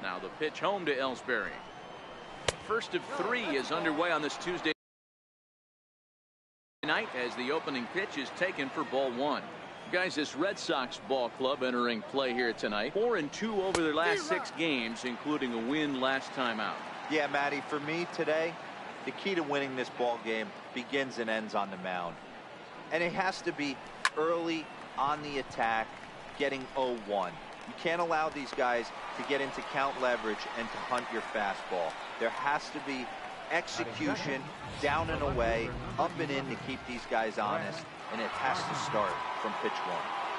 Now the pitch home to Ellsbury. First of 3 is underway on this Tuesday night as the opening pitch is taken for ball 1. Guys, this Red Sox ball club entering play here tonight. 4-2 over their last 6 games, including a win last time out. Yeah, Matty, for me today, the key to winning this ball game begins and ends on the mound. And it has to be early on the attack, getting 0-1. You can't allow these guys to get into count leverage and to hunt your fastball. There has to be execution, down and away, up and in to keep these guys honest, and it has to start from pitch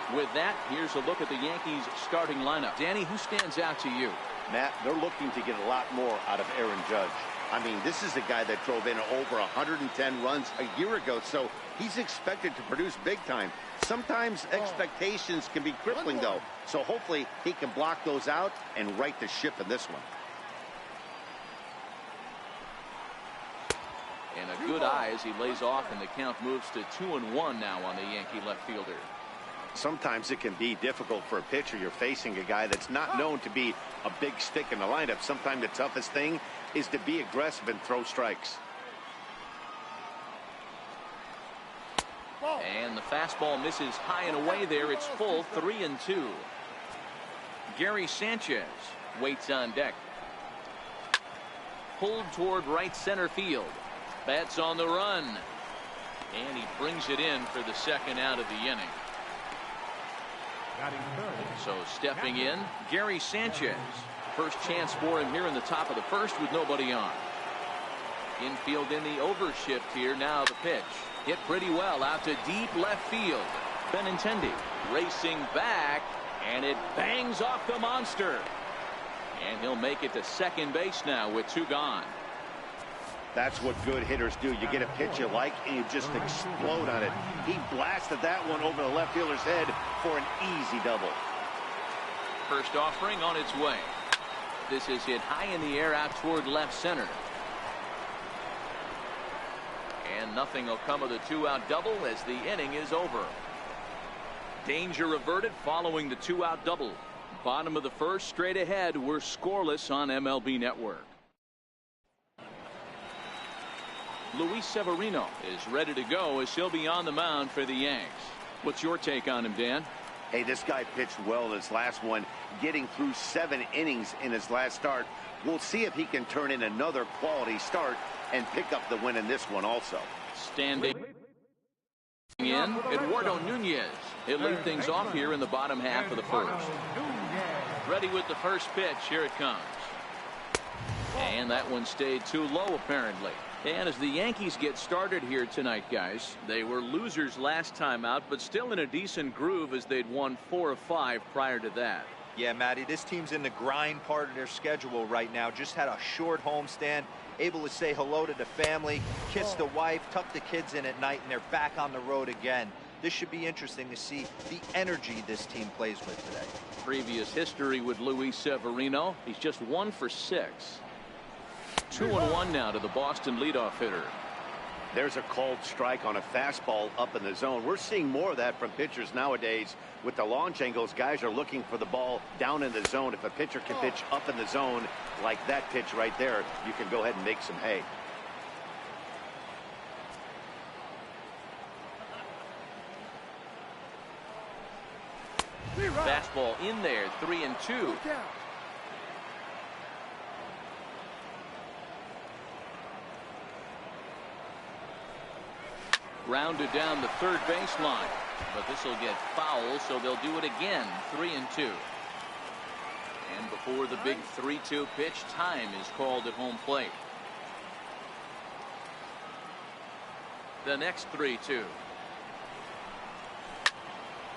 1. With that, here's a look at the Yankees starting lineup. Danny, who stands out to you? Matt, they're looking to get a lot more out of Aaron Judge. I mean, this is a guy that drove in over 110 runs a year ago, so he's expected to produce big time. Sometimes expectations can be crippling, though, so hopefully he can block those out and right the ship in this one. And a good eye as he lays off, and the count moves to 2-1 now on the Yankee left fielder. Sometimes it can be difficult for a pitcher. You're facing a guy that's not known to be a big stick in the lineup. Sometimes the toughest thing is to be aggressive and throw strikes. And the fastball misses high and away there. It's full, 3-2. Gary Sanchez waits on deck. Pulled toward right center field. Bats on the run. And he brings it in for the second out of the inning. So stepping in, Gary Sanchez. First chance for him here in the top of the first with nobody on. Infield in the overshift here. Now the pitch. Hit pretty well out to deep left field. Benintendi racing back, and it bangs off the monster. And he'll make it to second base now with 2 gone. That's what good hitters do. You get a pitch you like, and you just explode on it. He blasted that one over the left fielder's head for an easy double. First offering on its way. This is hit high in the air out toward left center. And nothing will come of the 2-out double as the inning is over. Danger averted following the 2-out double. Bottom of the first, straight ahead. We're scoreless on MLB Network. Luis Severino is ready to go as he'll be on the mound for the Yanks. What's your take on him, Dan? Hey, this guy pitched well in his last one, getting through 7 innings in his last start. We'll see if he can turn in another quality start and pick up the win in this one also. Standing in, Eduardo Nunez. He'll lead things off here in the bottom half of the first. Ready with the first pitch. Here it comes. And that one stayed too low, apparently. And as the Yankees get started here tonight, guys, they were losers last time out, but still in a decent groove as they'd won 4 of 5 prior to that. Yeah, Matty, this team's in the grind part of their schedule right now. Just had a short homestand, able to say hello to the family, kiss the wife, tuck the kids in at night, and they're back on the road again. This should be interesting to see the energy this team plays with today. Previous history with Luis Severino. He's just 1 for 6. 2-1 now to the Boston leadoff hitter. There's a called strike on a fastball up in the zone. We're seeing more of that from pitchers nowadays. With the launch angles, guys are looking for the ball down in the zone. If a pitcher can pitch up in the zone like that pitch right there, you can go ahead and make some hay. Fastball in there, 3-2. Rounded down the third baseline, but this will get foul, so they'll do it again. 3-2. And before the big 3-2 pitch, time is called at home plate. The next 3-2.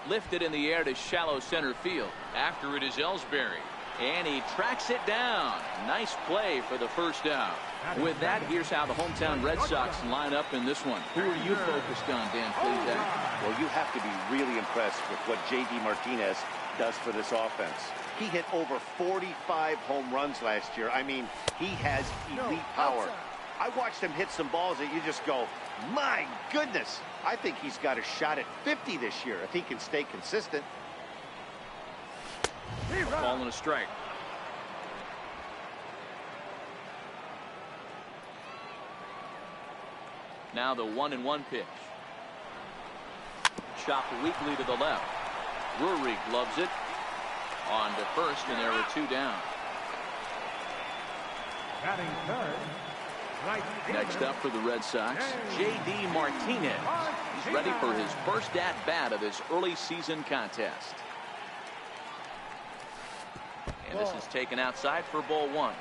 Lifted in the air to shallow center field. After it is Ellsbury, and he tracks it down. Nice play for the first out. With that, here's how the hometown Red Sox line up in this one. Who are you focused on, Dan? Please, well, you have to be really impressed with what J.D. Martinez does for this offense. He hit over 45 home runs last year. I mean, he has elite power. I watched him hit some balls that you just go, my goodness. I think he's got a shot at 50 this year if he can stay consistent. Ball and a strike. Now the 1-1 pitch. Chopped weakly to the left. Drury gloves it. On to first, and there are 2 down. Batting third, right Next up for the Red Sox, J.D. Martinez. He's ready for his first at-bat of this early season contest. And this is taken outside for ball 1.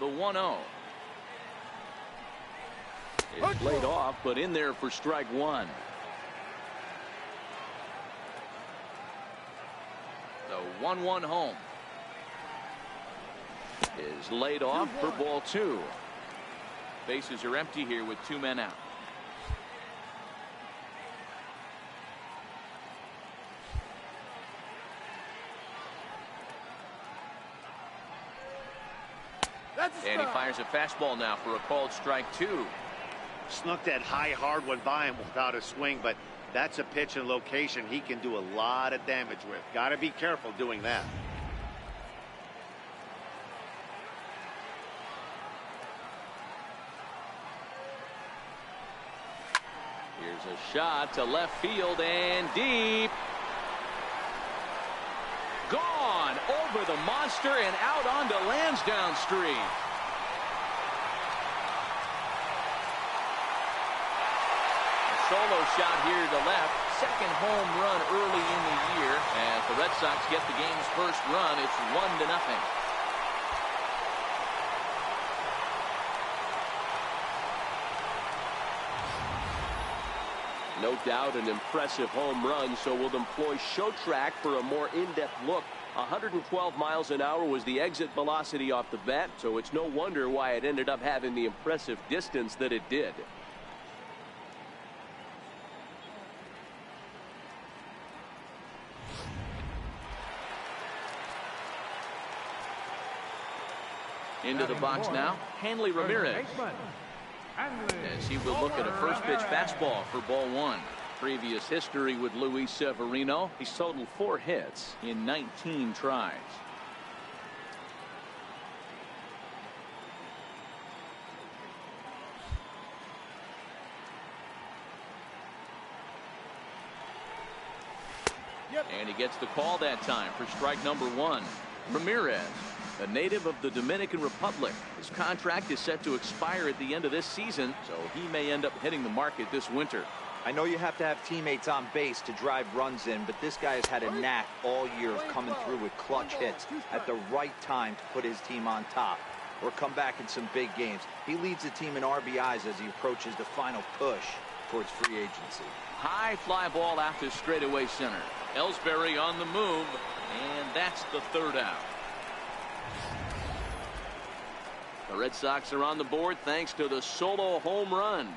The 1-0. It's laid off, but in there for strike 1. The 1-1 home is laid off for ball 2. Bases are empty here with 2 men out. And he fires a fastball now for a called strike 2. Snuck that high hard one by him without a swing, but that's a pitch and location he can do a lot of damage with. Got to be careful doing that. Here's a shot to left field and deep. Gone over the monster and out onto Lansdowne Street. Solo shot here to left. Second home run early in the year. As the Red Sox get the game's first run, it's 1-0. No doubt an impressive home run, so we'll employ Show Track for a more in-depth look. 112 miles an hour was the exit velocity off the bat, so it's no wonder why it ended up having the impressive distance that it did. Into the box now, Hanley Ramirez. As he will look at a first pitch fastball for ball 1. Previous history with Luis Severino. He's totaled 4 hits in 19 tries. And he gets the call that time for strike number 1. Ramirez, a native of the Dominican Republic. His contract is set to expire at the end of this season, so he may end up hitting the market this winter. I know you have to have teammates on base to drive runs in, but this guy has had a knack all year of coming through with clutch hits at the right time to put his team on top or come back in some big games. He leads the team in RBIs as he approaches the final push towards free agency. High fly ball out to straightaway center. Ellsbury on the move, and that's the 3rd out. The Red Sox are on the board thanks to the solo home run.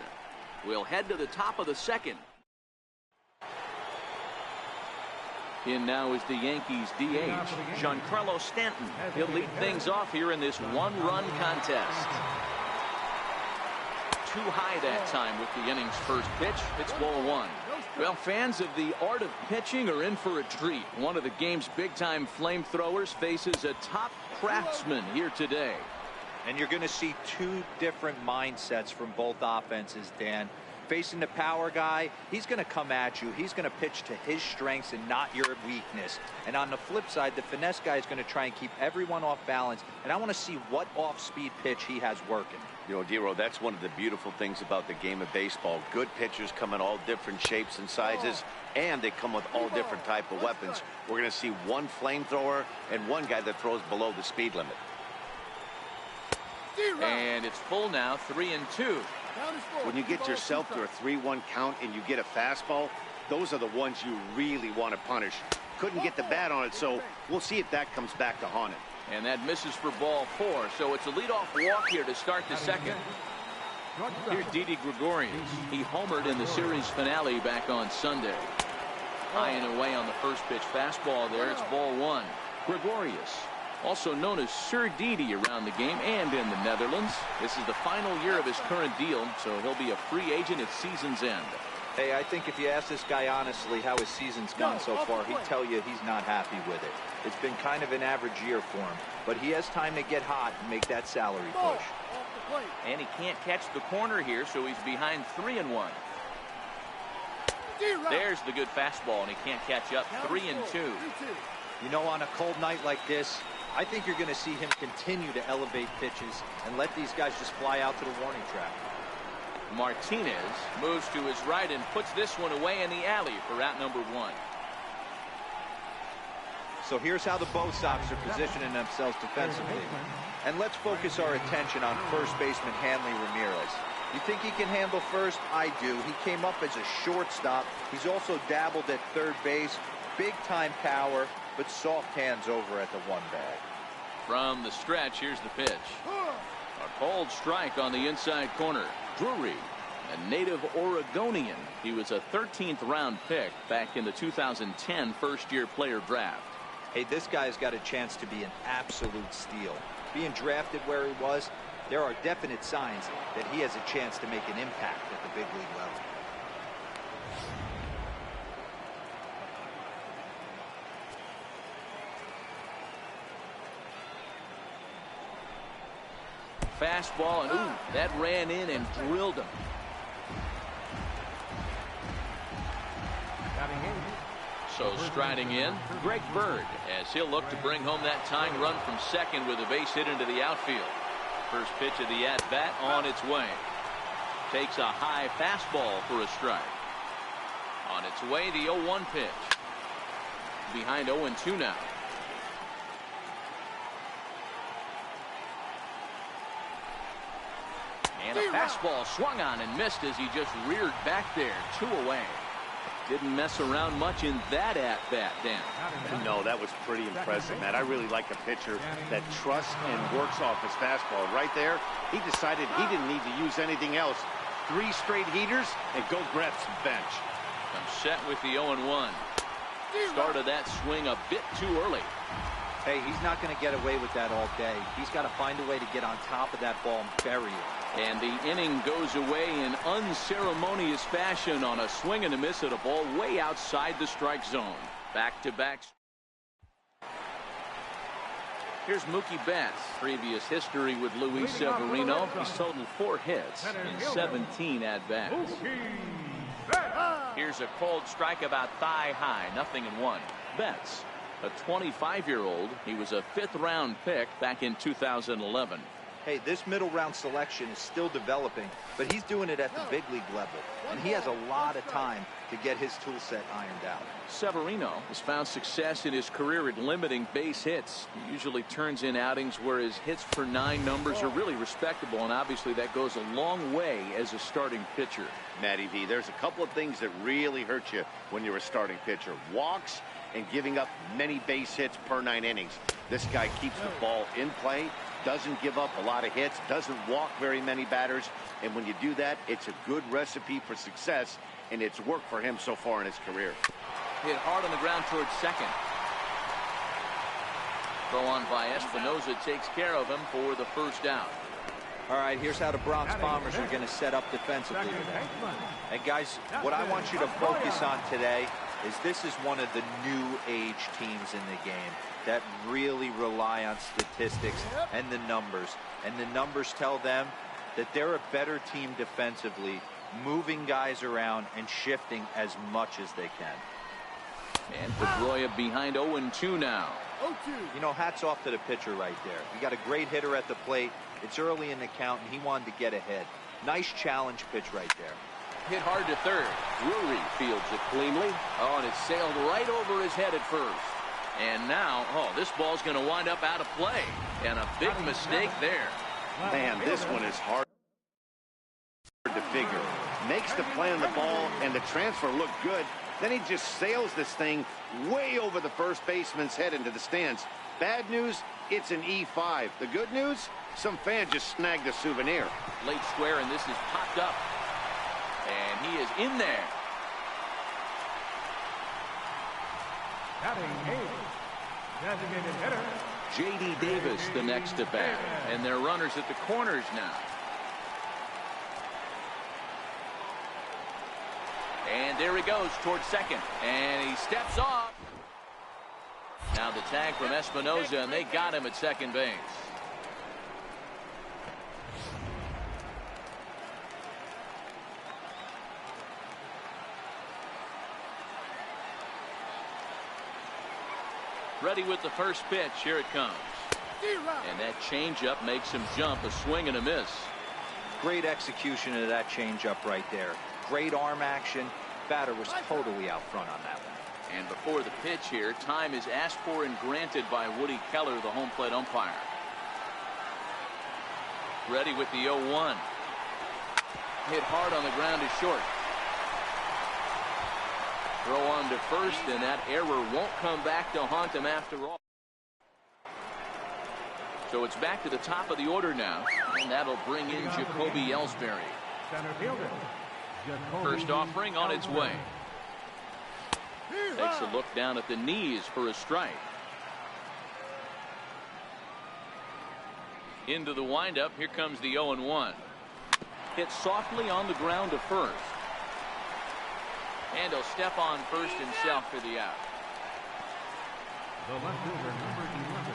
We'll head to the top of the 2nd. In now is the Yankees DH, Giancarlo Stanton. He'll lead things off here in this 1-run contest. Too high that time with the inning's first pitch. It's ball 1. Well, fans of the art of pitching are in for a treat. One of the game's big-time flamethrowers faces a top craftsman here today. And you're going to see 2 different mindsets from both offenses, Dan. Facing the power guy, he's going to come at you. He's going to pitch to his strengths and not your weakness. And on the flip side, the finesse guy is going to try and keep everyone off balance. And I want to see what off-speed pitch he has working. You know, Dero, that's one of the beautiful things about the game of baseball. Good pitchers come in all different shapes and sizes, and they come with all different type of weapons. We're going to see one flamethrower and one guy that throws below the speed limit. And it's full now, 3-2. When you get yourself to a 3-1 count and you get a fastball, those are the ones you really want to punish. Couldn't get the bat on it, so we'll see if that comes back to haunt him. And that misses for ball 4, so it's a leadoff walk here to start the 2nd. Here's Didi Gregorius. He homered in the series finale back on Sunday. High and away on the first pitch fastball there. It's ball 1. Gregorius, also known as Sir Didi around the game and in the Netherlands. This is the final year of his current deal, so he'll be a free agent at season's end. Hey, I think if you ask this guy honestly how his season's gone so far, he'd tell you he's not happy with it. It's been kind of an average year for him, but he has time to get hot and make that salary push. And he can't catch the corner here, so he's behind 3-1. There's the good fastball, and he can't catch up. 3-2. You know, on a cold night like this, I think you're going to see him continue to elevate pitches and let these guys just fly out to the warning track. Martinez moves to his right and puts this one away in the alley for out number 1. So here's how the Bo Sox are positioning themselves defensively. And let's focus our attention on first baseman Hanley Ramirez. You think he can handle first? I do. He came up as a shortstop. He's also dabbled at third base. Big-time power, but soft hands over at the one bag. From the stretch, here's the pitch. A cold strike on the inside corner. Drury, a native Oregonian. He was a 13th round pick back in the 2010 first-year player draft. Hey, this guy's got a chance to be an absolute steal. Being drafted where he was, there are definite signs that he has a chance to make an impact at the big league level. Fastball, and ooh, that ran in and drilled him. So striding in, Greg Bird, as he'll look to bring home that tying run from second with a base hit into the outfield. First pitch of the at-bat on its way. Takes a high fastball for a strike. On its way, the 0-1 pitch. Behind 0-2 now. And a fastball swung on and missed as he just reared back there. 2 away. Didn't mess around much in that at-bat, Dan. No, that was pretty impressive, Matt. I really like a pitcher that trusts and works off his fastball. Right there, he decided he didn't need to use anything else. 3 straight heaters and go grab some bench. I'm set with the 0-1. Started that swing a bit too early. Hey, he's not going to get away with that all day. He's got to find a way to get on top of that ball and bury it. And the inning goes away in unceremonious fashion on a swing and a miss at a ball way outside the strike zone. Back-to-back. Here's Mookie Betts. Previous history with Luis Severino. He's totaled 4 hits in 17 at-bats. Here's a cold strike about thigh-high. 0-1. Betts, a 25-year-old. He was a 5th-round pick back in 2011. Hey, this middle round selection is still developing, but he's doing it at the big league level, and he has a lot of time to get his tool set ironed out. Severino has found success in his career at limiting base hits. He usually turns in outings where his hits per 9 numbers are really respectable, and obviously that goes a long way as a starting pitcher. Matty V, there's a couple of things that really hurt you when you're a starting pitcher. Walks and giving up many base hits per 9 innings. This guy keeps the ball in play, doesn't give up a lot of hits, doesn't walk very many batters, and when you do that, it's a good recipe for success, and it's worked for him so far in his career. Hit hard on the ground towards second. Throw on by Espinosa takes care of him for the first out. All right, here's how the Bronx Bombers are going to set up defensively today. And guys, what I want you to focus on today is this is one of the new age teams in the game that really rely on statistics and the numbers. And the numbers tell them that they're a better team defensively, moving guys around and shifting as much as they can. And Pedroia behind 0-2 now. You know, hats off to the pitcher right there. You got a great hitter at the plate. It's early in the count, and he wanted to get ahead. Nice challenge pitch right there. Hit hard to third. Drury fields it cleanly. Oh, and it sailed right over his head at first. And now, oh, this ball's going to wind up out of play. And a big mistake there. Man, this one is hard to figure. Makes the play on the ball, and the transfer looked good. Then he just sails this thing way over the first baseman's head into the stands. Bad news, it's an E5. The good news, some fan just snagged a souvenir. Late square, and this is popped up. And he is in there. Batting 8, designated hitter. J.D. Davis the next to bat. And they're runners at the corners now. And there he goes towards second. And he steps off. Now the tag from Espinosa, and they got him at second base. Ready with the first pitch. Here it comes. And that changeup makes him jump. A swing and a miss. Great execution of that changeup right there. Great arm action. Batter was totally out front on that one. And before the pitch here, time is asked for and granted by Woody Keller, the home plate umpire. Ready with the 0-1. Hit hard on the ground is short. Throw on to first, and that error won't come back to haunt him after all. So it's back to the top of the order now, and that'll bring in Jacoby Ellsbury. Center fielder. First offering on its way. Takes a look down at the knees for a strike. Into the windup. Here comes the 0-1. Hit softly on the ground to first. And he'll step on first himself for the out. The left fielder, number 11.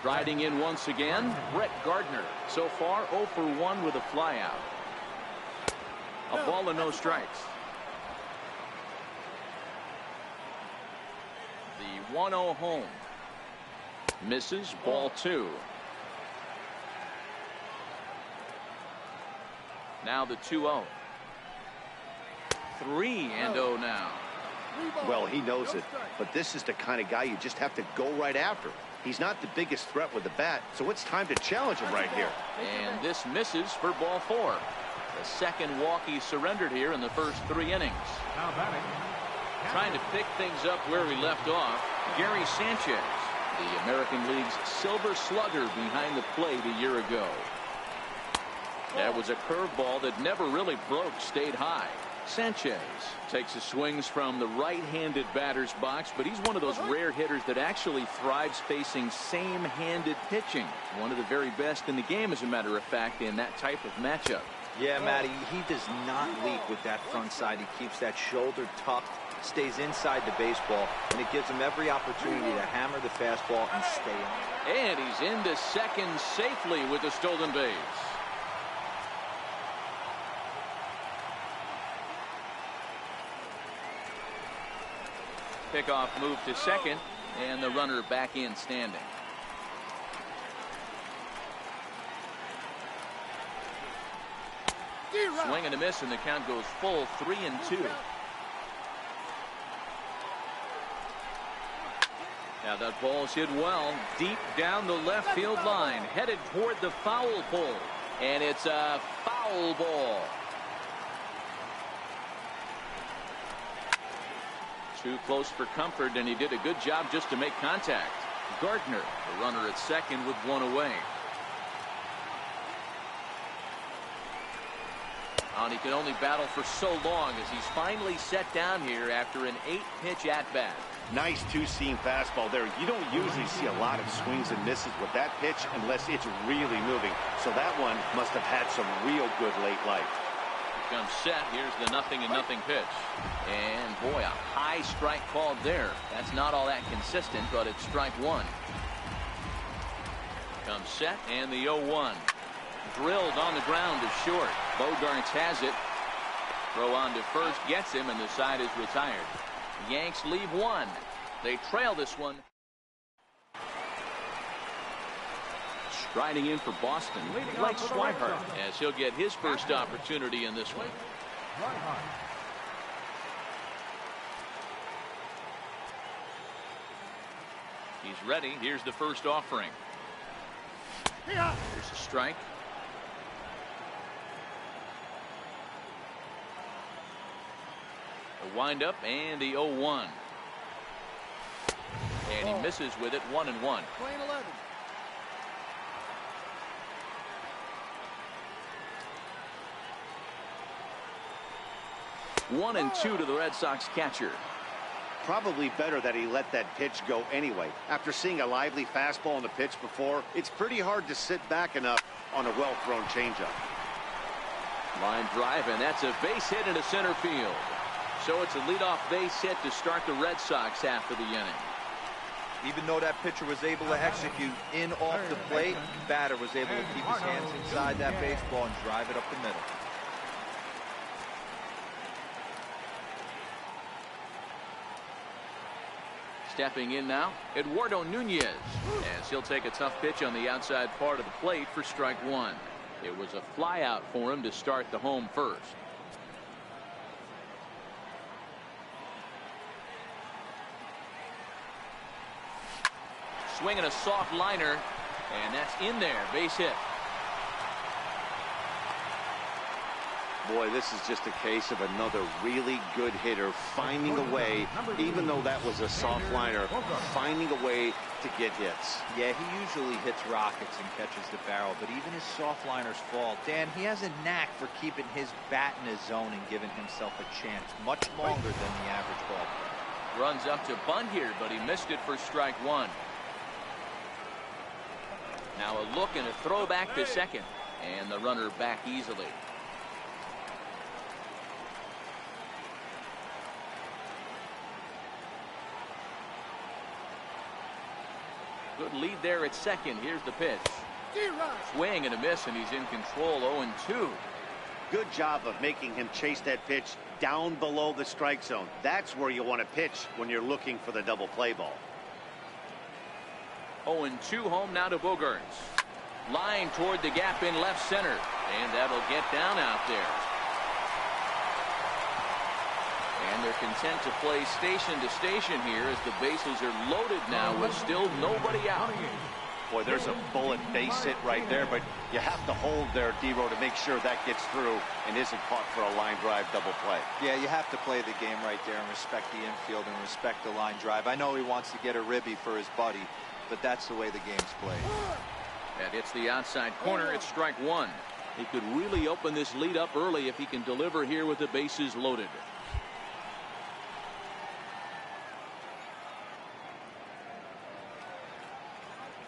Striding in once again, Brett Gardner. So far 0 for 1 with a flyout. A ball and no strikes. The 1-0 home. Misses, ball 2. Now the 2-0. 3-0 now. Well, he knows it, but this is the kind of guy you just have to go right after. He's not the biggest threat with the bat, so it's time to challenge him right here. And this misses for ball 4. The second walk he surrendered here in the first 3 innings. Now batting. Trying to pick things up where we left off, Gary Sanchez, the American League's Silver Slugger behind the plate a year ago. That was a curveball that never really broke, stayed high. Sanchez takes his swings from the right-handed batter's box, but he's one of those rare hitters that actually thrives facing same-handed pitching. One of the very best in the game, as a matter of fact, in that type of matchup. Yeah, Matty, he does not leak with that front side. He keeps that shoulder tucked, stays inside the baseball, and it gives him every opportunity to hammer the fastball and stay on. And he's into second safely with the stolen base. Pickoff move to second, and the runner back in standing. Swing and a miss, and the count goes full 3-2. Now that ball's hit well deep down the left field line, headed toward the foul pole, and it's a foul ball. Too close for comfort, and he did a good job just to make contact. Gardner, the runner at second with 1 away. And he can only battle for so long as he's finally set down here after an 8-pitch at-bat. Nice two-seam fastball there. You don't usually see a lot of swings and misses with that pitch unless it's really moving. So that one must have had some real good late life. Comes set. Here's the 0-0 pitch. And boy, a high strike called there. That's not all that consistent, but it's strike 1. Comes set, and the 0-1. Drilled on the ground to short. Bogarts has it. Throw on to first, gets him, and the side is retired. Yanks leave 1. They trail this one. Striding in for Boston, Blake Swihart, as he'll get his first opportunity in this one. He's ready. Here's the first offering. Here's a strike. The windup and the 0-1. And he misses with it, 1-1. 11. 1-2 to the Red Sox catcher. Probably better that he let that pitch go anyway. After seeing a lively fastball on the pitch before, it's pretty hard to sit back enough on a well-thrown changeup. Line drive, and that's a base hit into center field. So it's a leadoff base hit to start the Red Sox half of the inning. Even though that pitcher was able to execute in off the plate, batter was able to keep his hands inside that baseball and drive it up the middle. Stepping in now, Eduardo Nunez, as he'll take a tough pitch on the outside part of the plate for strike one. It was a fly out for him to start the home first. Swinging a soft liner, and that's in there. Base hit. Boy, this is just a case of another really good hitter finding a way, even though that was a soft liner, finding a way to get hits. Yeah, he usually hits rockets and catches the barrel, but even his soft liners fall. Dan, he has a knack for keeping his bat in his zone and giving himself a chance much longer than the average ball player. Runs up to bunt here, but he missed it for strike one. Now a look and a throw back to second, and the runner back easily. Good lead there at second. Here's the pitch. Swing and a miss, and he's in control. 0-2. Good job of making him chase that pitch down below the strike zone. That's where you want to pitch when you're looking for the double play ball. 0-2 home now to Bogaerts. Line toward the gap in left center, and that'll get down out there. And they're content to play station to station here as the bases are loaded now with still nobody out. Boy, there's a bullet base hit right there, but you have to hold there, D-Row, to make sure that gets through and isn't caught for a line drive double play. Yeah, you have to play the game right there and respect the infield and respect the line drive. I know he wants to get a ribby for his buddy, but that's the way the game's played. That hits the outside corner. It's strike one. He could really open this lead up early if he can deliver here with the bases loaded.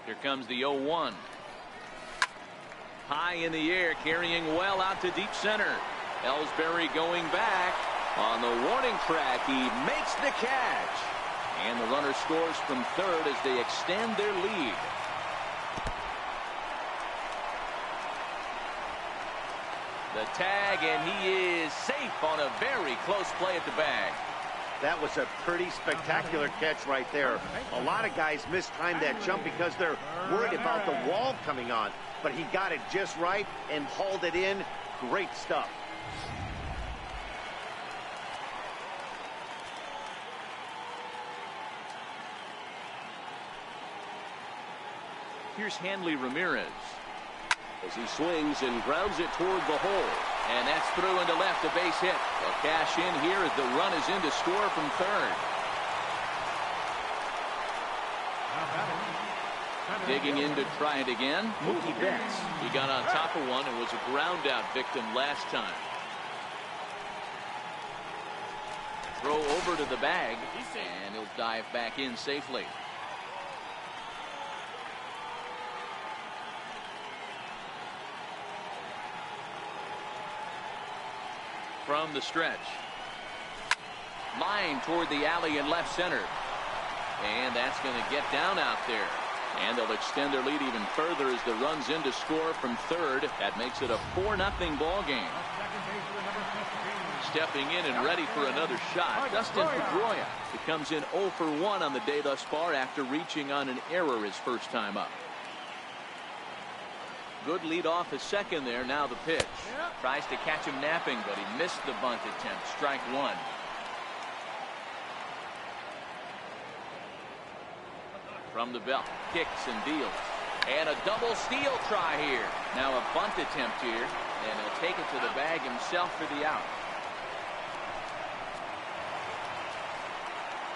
Here comes the 0-1. High in the air, carrying well out to deep center. Ellsbury going back. On the warning track, he makes the catch. And the runner scores from third as they extend their lead. The tag, and he is safe on a very close play at the bag. That was a pretty spectacular catch right there. A lot of guys mistime that jump because they're worried about the wall coming on. But he got it just right and hauled it in. Great stuff. Here's Hanley Ramirez as he swings and grounds it toward the hole. And that's through into left, a base hit. They'll cash in here as the run is in to score from third. Digging in to try it again, Mookie Betts. He got on top of one and was a ground out victim last time. Throw over to the bag, and he'll dive back in safely. From the stretch. Line toward the alley in left center. And that's going to get down out there. And they'll extend their lead even further as the run's in to score from third. That makes it a 4-0 ball game. Stepping in and ready for another shot, Dustin Pedroia. He comes in 0 for 1 on the day thus far after reaching on an error his first time up. Good lead off his second there. Now the pitch. Tries to catch him napping, but he missed the bunt attempt. Strike one. From the belt. Kicks and deals. And a double steal try here. Now a bunt attempt here. And he'll take it to the bag himself for the out.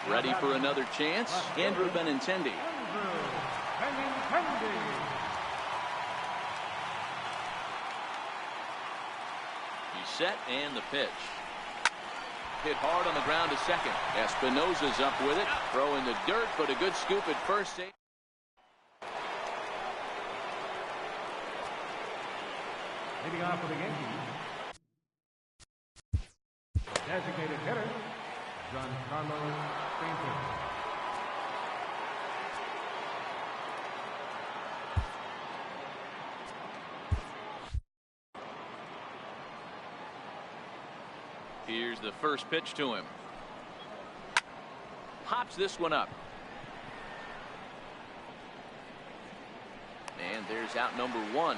Ready for another chance? Andrew Benintendi. Set and the pitch. Hit hard on the ground to second. Espinosa's up with it. Throw in the dirt, but a good scoop at first. Leading off for the Yankees, designated hitter Here's the first pitch to him. Pops this one up. And there's out number one.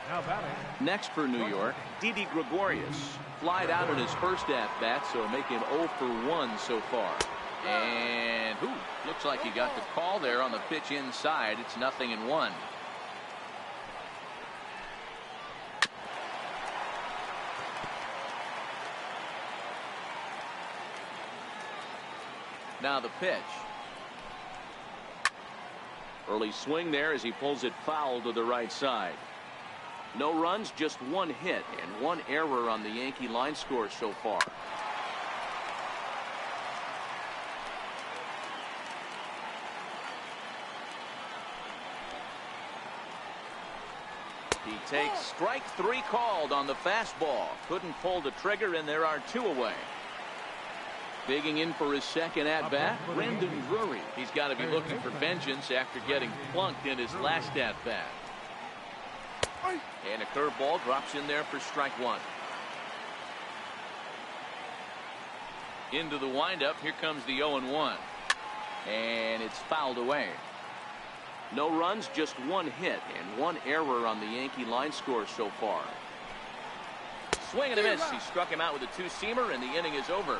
Now batting. Next for New York, Didi Gregorius. Flied out in his first at-bat, so make him 0 for 1 so far. And looks like he got the call there on the pitch inside. It's 0-1. Now the pitch. Early swing there as he pulls it foul to the right side. No runs, just one hit and one error on the Yankee line score so far. He takes strike 3 called on the fastball. Couldn't pull the trigger, and there are 2 away. Digging in for his second at-bat, Brendan Drury. He's got to be looking for vengeance after getting plunked in his last at-bat. And a curveball drops in there for strike 1. Into the windup. Here comes the 0-1. And it's fouled away. No runs, just one hit and one error on the Yankee line score so far. Swing and a miss. He struck him out with a two-seamer, and the inning is over.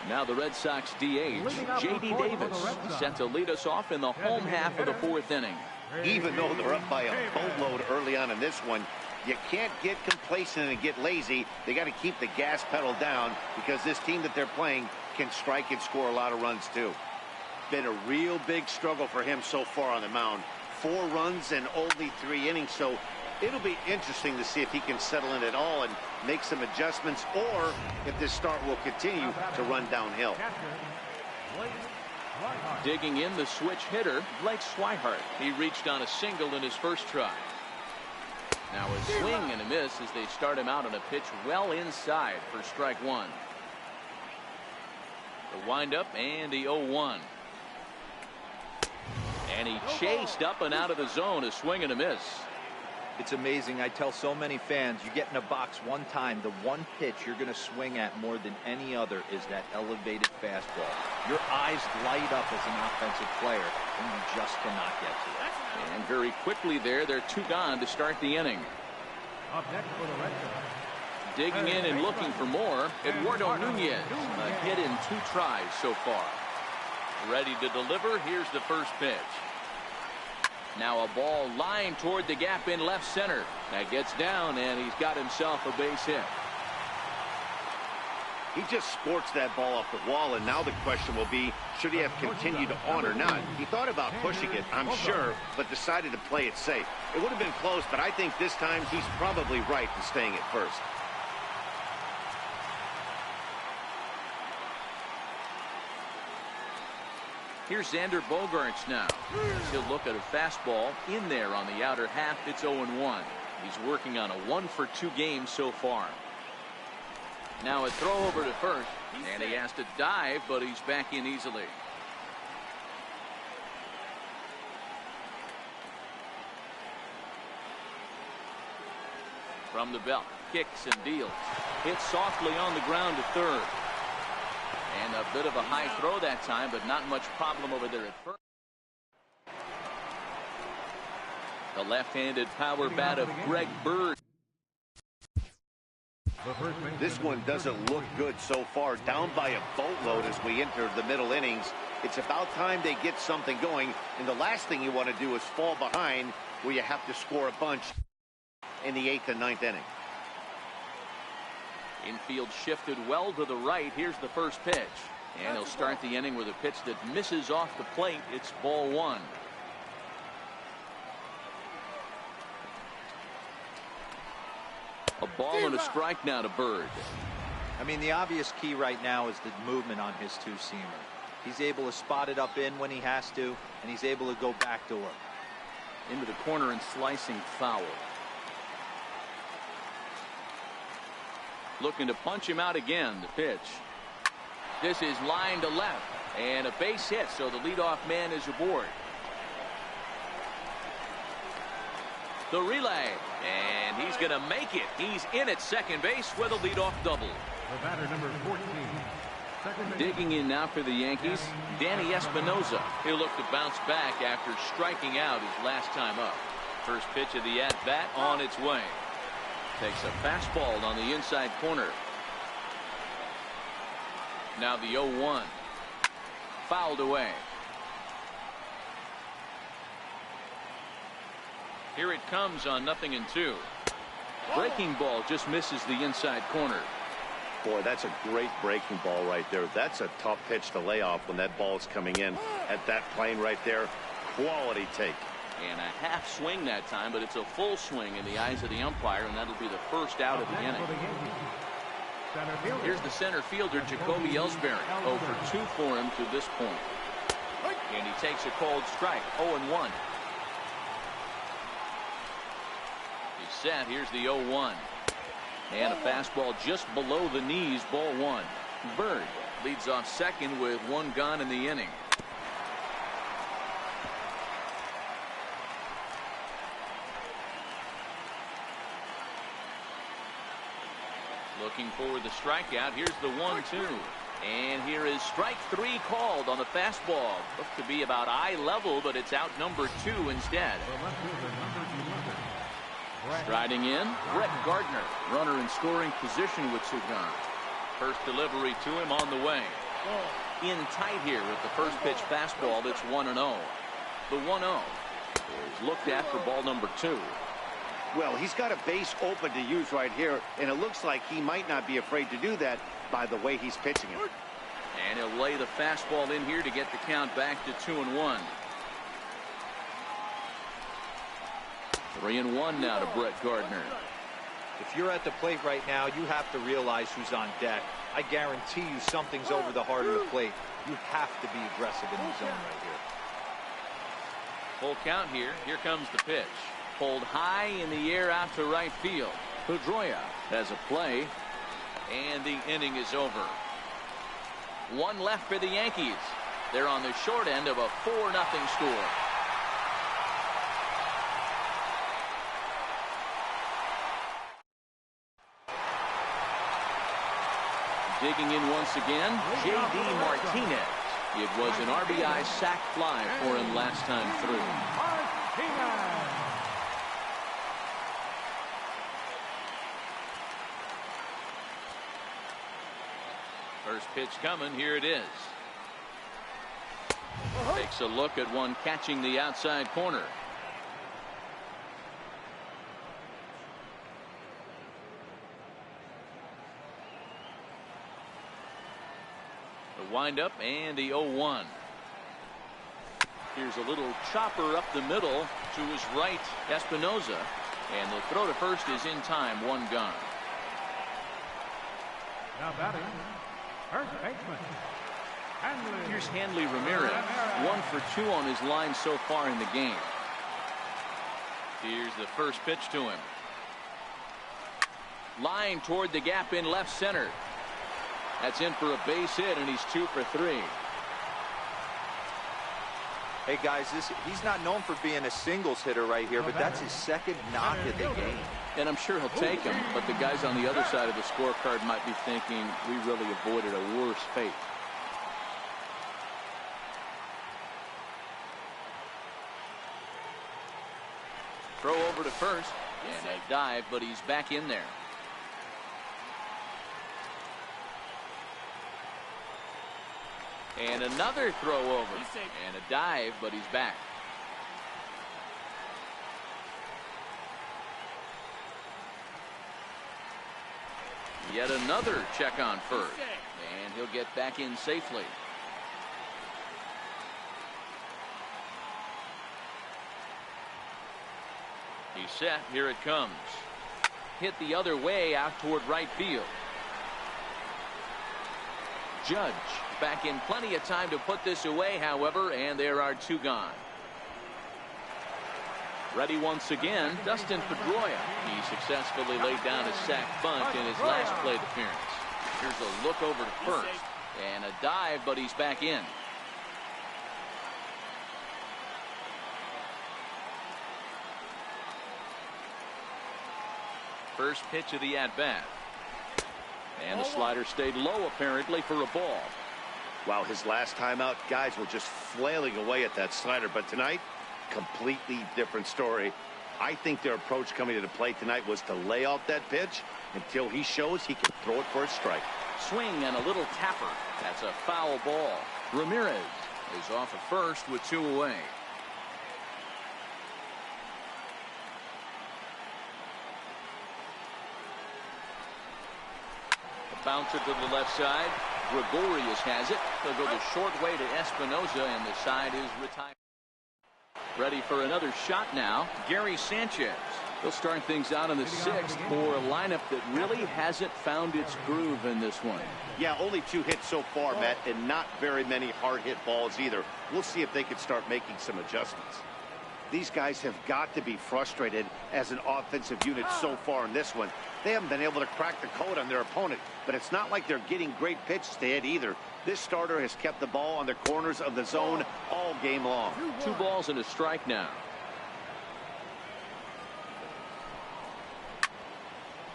Now the Red Sox DH, J.D. Davis, set to lead us off in the home half of the 4th inning. Even though they're up by a boatload early on in this one, you can't get complacent and get lazy. They got to keep the gas pedal down because this team that they're playing can strike and score a lot of runs too. Been a real big struggle for him so far on the mound. 4 runs in only 3 innings, so it'll be interesting to see if he can settle in at all and make some adjustments, or if this start will continue to run downhill. Digging in, the switch hitter, Blake Swihart. He reached on a single in his first try. Now a swing and a miss as they start him out on a pitch well inside for strike 1. The windup and the 0-1. And he chased up and out of the zone, a swing and a miss. It's amazing. I tell so many fans, you get in a box one time, the one pitch you're going to swing at more than any other is that elevated fastball. Your eyes light up as an offensive player, and you just cannot get to it. And very quickly there, they're 2 gone to start the inning. Up next for the Red Sox. Digging in and looking for more, Eduardo Nunez. A hit in 2 tries so far. Ready to deliver. Here's the first pitch. Now a ball lined toward the gap in left center. That gets down, and he's got himself a base hit. He just sports that ball off the wall, and now the question will be, should he have continued on or not? He thought about pushing it, I'm sure, but decided to play it safe. It would have been close, but I think this time he's probably right in staying at first. Here's Xander Bogaerts now. He'll look at a fastball in there on the outer half. It's 0-1. He's working on a 1-for-2 game so far. Now a throw over to first, and he has to dive, but he's back in easily. From the belt, kicks and deals. Hits softly on the ground to third. And a bit of a high throw that time, but not much problem over there at first. The left-handed power bat of Greg Bird. This one doesn't look good so far. Down by a boatload as we enter the middle innings. It's about time they get something going. And the last thing you want to do is fall behind where you have to score a bunch in the 8th and 9th inning. Infield shifted well to the right. Here's the first pitch. And he'll start the inning with a pitch that misses off the plate. It's ball 1. A ball and a strike now to Bird. I mean, the obvious key right now is the movement on his two-seamer. He's able to spot it up in when he has to, and he's able to go backdoor. Into the corner and slicing foul. Looking to punch him out again. The pitch. This is line to left. And a base hit, so the leadoff man is aboard. The relay. And he's going to make it. He's in at second base with a leadoff double. The batter, number 14. Digging in now for the Yankees, Danny Espinosa. He'll look to bounce back after striking out his last time up. First pitch of the at-bat on its way. Takes a fastball on the inside corner. Now the 0-1. Fouled away. Here it comes on 0-2. Breaking ball just misses the inside corner. Boy, that's a great breaking ball right there. That's a tough pitch to lay off when that ball is coming in at that plane right there. Quality take. And a half swing that time, but it's a full swing in the eyes of the umpire, and that'll be the first out of the inning. Here's the center fielder, Jacoby Ellsbury. 0 for 2 for him to this point. And he takes a cold strike. 0-1. He's set. Here's the 0-1. And a fastball just below the knees, ball 1. Bird leads off second with 1 gone in the inning. Looking for the strikeout. Here's the 1-2. And here is strike 3 called on the fastball. Looked to be about eye level, but it's out number 2 instead. Striding in, Brett Gardner. Runner in scoring position with 2 gone. First delivery to him on the way. In tight here with the first pitch fastball. That's 1-0. The 1-0 is looked at for ball number 2. Well, he's got a base open to use right here, and it looks like he might not be afraid to do that by the way he's pitching it. And he'll lay the fastball in here to get the count back to 2-1. 3-1 now to Brett Gardner. If you're at the plate right now, you have to realize who's on deck. I guarantee you something's over the heart of the plate. You have to be aggressive in the zone right here. Full count here. Here comes the pitch. Pulled high in the air out to right field. Pedroia has a play. And the inning is over. 1 left for the Yankees. They're on the short end of a 4-0 score. Digging in once again, J.D. Martinez. It was an RBI sac fly for him last time through. First pitch coming. Here it is. Takes a look at one catching the outside corner. The windup and the 0-1. Here's a little chopper up the middle to his right, Espinosa. And the throw to first is in time. 1 gone. Now batting, first baseman. Here's Hanley Ramirez. 1 for 2 on his line so far in the game. Here's the first pitch to him. Line toward the gap in left center. That's in for a base hit, and he's 2 for 3. Hey guys, he's not known for being a singles hitter right here, but that's his 2nd knock of the game. And I'm sure he'll take him, but the guys on the other side of the scorecard might be thinking we really avoided a worse fate. Throw over to first, and a dive, but he's back in there. And another throw over, and a dive, but he's back. Yet another check on first, and he'll get back in safely. He's set. Here it comes. Hit the other way out toward right field. Judge back in plenty of time to put this away, however, and there are 2 gone. Ready once again, Dustin Pedroia. He successfully laid down a sac bunt in his last plate appearance. Here's a look over to first and a dive, but he's back in. First pitch of the at-bat. And the slider stayed low apparently for a ball. Wow, his last time out, guys were just flailing away at that slider. But tonight, completely different story. I think their approach coming to the plate tonight was to lay off that pitch until he shows he can throw it for a strike. Swing and a little tapper. That's a foul ball. Ramirez is off at first with 2 away. A bouncer to the left side. Gregorius has it. They'll go the short way to Espinosa, and the side is retired. Ready for another shot now, Gary Sanchez. They'll start things out in the 6th for a lineup that really hasn't found its groove in this one. Yeah, only 2 hits so far, Matt, and not very many hard hit balls either. We'll see if they can start making some adjustments. These guys have got to be frustrated as an offensive unit so far in this one. They haven't been able to crack the code on their opponent, but it's not like they're getting great pitches to hit either. This starter has kept the ball on the corners of the zone all game long. 2 balls and a strike now.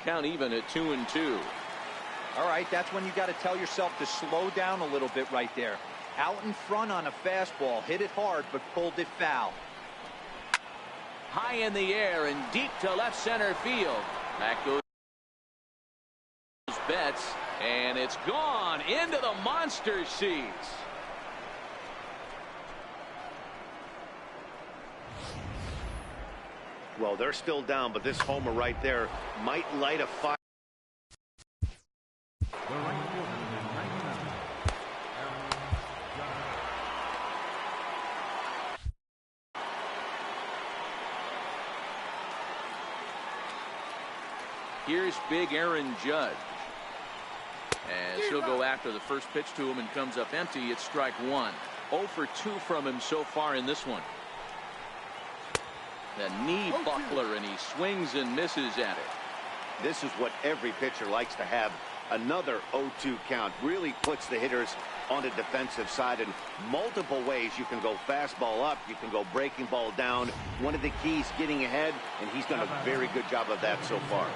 Count even at 2-2. All right, that's when you got to tell yourself to slow down a little bit right there. Out in front on a fastball, hit it hard, but pulled it foul. High in the air and deep to left center field. Back goes Betts, and it's gone into the monster seats. Well, they're still down, but this homer right there might light a fire. The right fielder is 99. Here's big Aaron Judge. As he'll go after the first pitch to him and comes up empty. It's strike 1. 0 for 2 from him so far in this one. The knee buckler, and he swings and misses at it. This is what every pitcher likes to have. Another 0-2 count really puts the hitters on the defensive side in multiple ways. You can go fastball up, you can go breaking ball down. One of the keys, getting ahead, and he's done a very good job of that so far.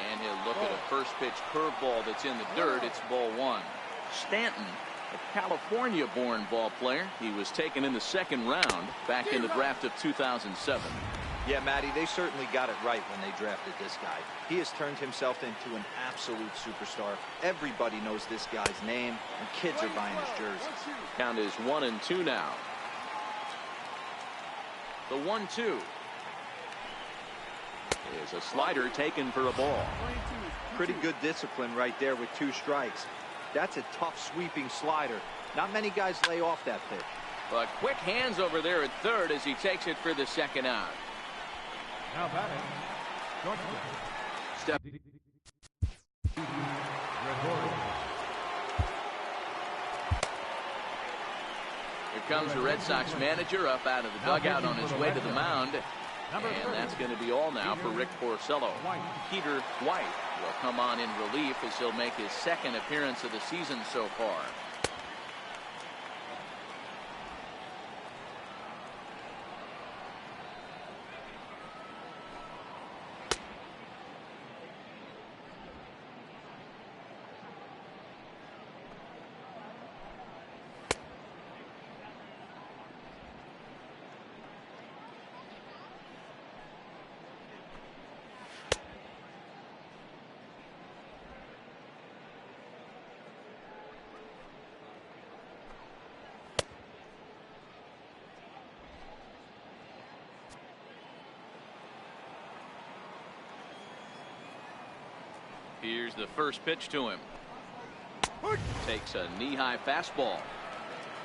And he'll look at a first pitch curveball that's in the dirt. It's ball 1. Stanton, a California-born ball player. He was taken in the 2nd round back in the draft of 2007. Yeah, Matty, they certainly got it right when they drafted this guy. He has turned himself into an absolute superstar. Everybody knows this guy's name, and kids are buying his jerseys. Count is 1-2 now. The 1-2 is a slider taken for a ball. Pretty good discipline right there with 2 strikes. That's a tough sweeping slider. Not many guys lay off that pitch. But quick hands over there at third as he takes it for the 2nd out. Now batting, Step. Here comes the Red Sox manager up out of the dugout on his way to the mound. And that's going to be all now for Rick Porcello. Peter White will come on in relief as he'll make his 2nd appearance of the season so far. Here's the first pitch to him. Takes a knee-high fastball.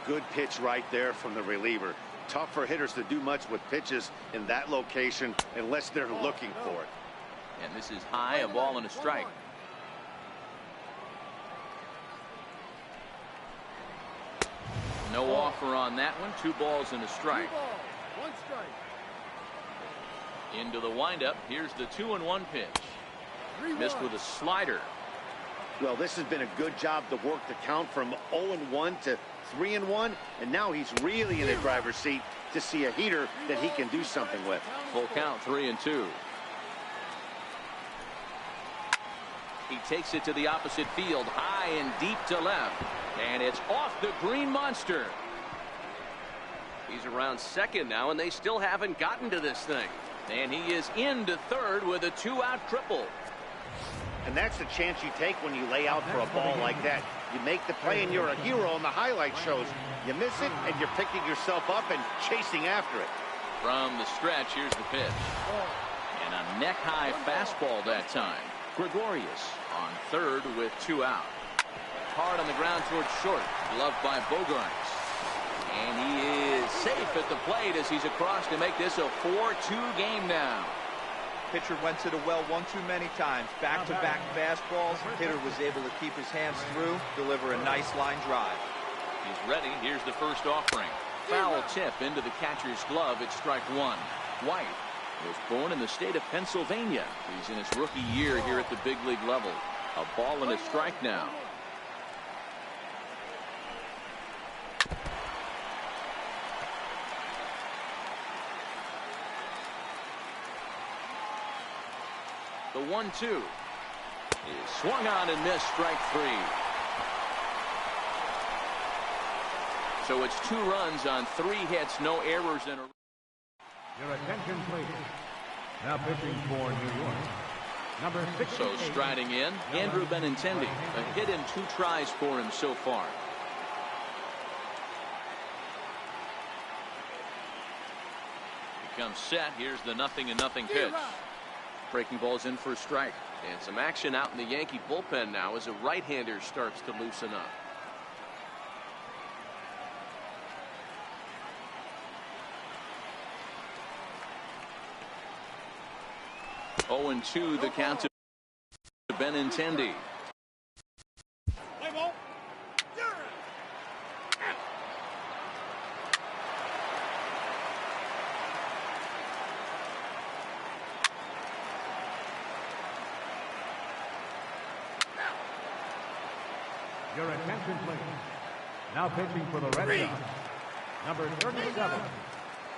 Good pitch right there from the reliever. Tough for hitters to do much with pitches in that location unless they're looking for it. And this is high, a ball and a strike. No offer on that one. 2 balls and a strike. 2 balls, 1 strike. Into the windup. Here's the 2-1 pitch. 3-1. Missed with a slider. Well, this has been a good job to work the count from 0-1 to 3-1, and now he's really in the driver's seat to see a heater that he can do something with. Full count, 3-2. He takes it to the opposite field, high and deep to left, and it's off the green monster. He's around second now, and they still haven't gotten to this thing. And he is into third with a 2-out triple. And that's the chance you take when you lay out for a ball like that. You make the play and you're a hero in the highlight shows. You miss it and you're picking yourself up and chasing after it. From the stretch, here's the pitch. And a neck-high fastball that time. Gregorius on third with 2 out. Hard on the ground towards short. Gloved by Bogarts. And he is safe at the plate as he's across to make this a 4-2 game now. Pitcher went to the well one too many times. Back-to-back fastballs. Hitter was able to keep his hands through, deliver a nice line drive. He's ready. Here's the first offering. Foul tip into the catcher's glove. It's strike 1. White was born in the state of Pennsylvania. He's in his rookie year here at the big league level. A ball and a strike now. The 1-2 is swung on and missed, strike 3. So it's 2 runs on 3 hits, no errors in a. Your attention, please. Now pitching for New York. Number 6. So striding in, Andrew Benintendi. A hit in 2 tries for him so far. He comes set. Here's the 0-0 pitch. Breaking balls in for a strike. And some action out in the Yankee bullpen now as a right-hander starts to loosen up. Oh, and 2 the count to Benintendi. Your attention, please. Now pitching for the Red Sox. Number 37.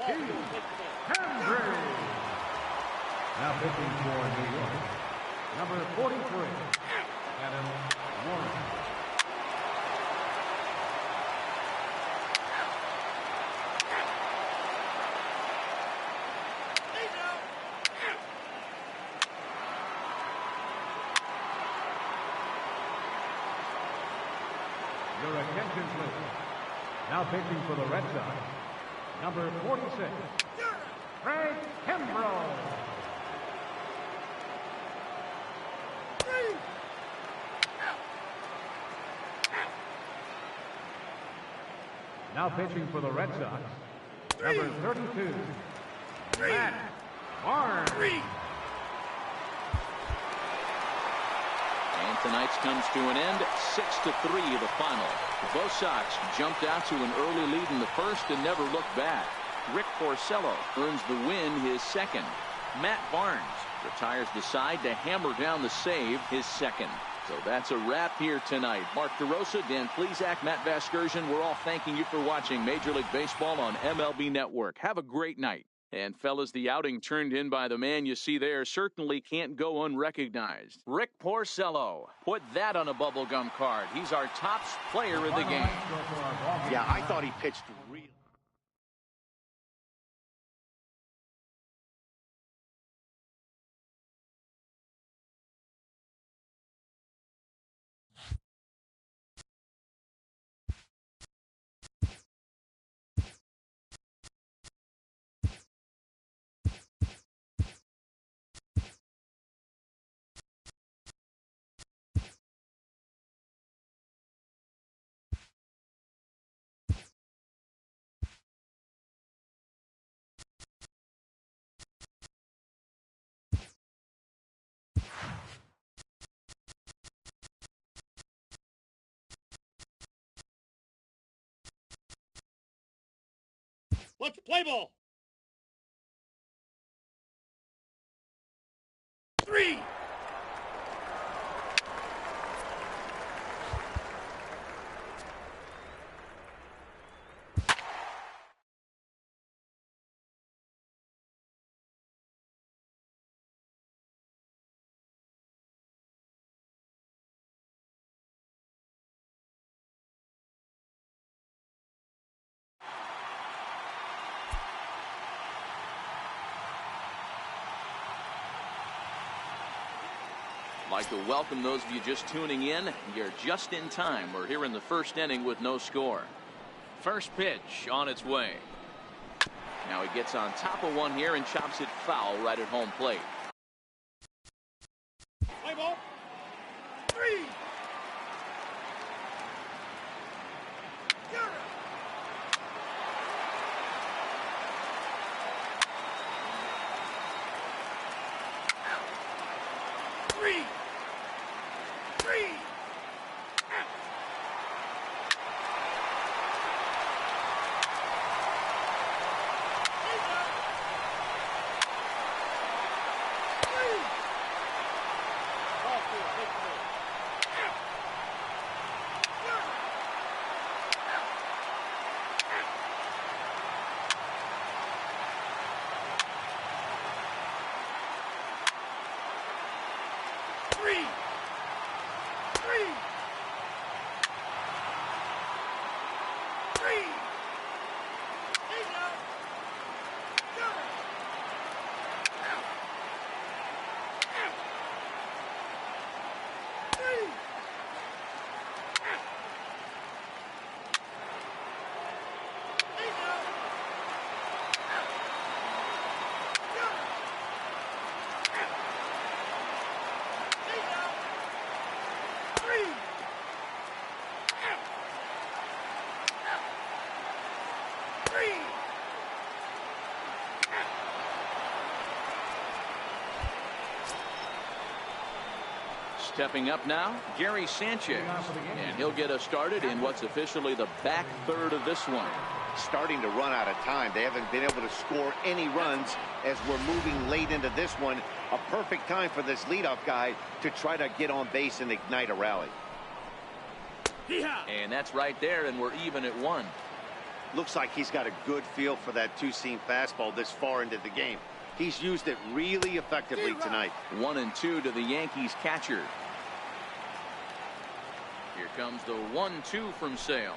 Hendry. Now pitching for New York. Number 43. Adam Warren. Your attention, please. Now pitching for the Red Sox. Number 46. Frank Kimbrough. Now pitching for the Red Sox, number 32, Matt Barnes. And tonight's comes to an end, 6-3 the final. Both Sox jumped out to an early lead in the first and never looked back. Rick Porcello earns the win, his second. Matt Barnes retires the side to hammer down the save, his second. So that's a wrap here tonight. Mark DeRosa, Dan Plesac, Matt Vasgersian, we're all thanking you for watching Major League Baseball on MLB Network. Have a great night. And fellas, the outing turned in by the man you see there certainly can't go unrecognized. Rick Porcello. Put that on a bubblegum card. He's our top player of the game. Yeah, I thought he pitched really Let's play ball. 3. I'd like to welcome those of you just tuning in. You're just in time. We're here in the first inning with no score. First pitch on its way. Now he gets on top of one here and chops it foul right at home plate. Play ball. 3. You're out. 3. 3. Out. 3. 3. 3. He's out. Got it. Out. Out. 3. Out. He's out. Out. Got it. Out. He's out. 3. Out. Out. 3. Out. Stepping up now, Gary Sanchez. And he'll get us started in what's officially the back third of this one. Starting to run out of time. They haven't been able to score any runs as we're moving late into this one. A perfect time for this leadoff guy to try to get on base and ignite a rally. And that's right there, and we're even at 1. Looks like he's got a good feel for that two-seam fastball this far into the game. He's used it really effectively tonight. 1-2 to the Yankees catcher. Here comes the 1-2 from Sale.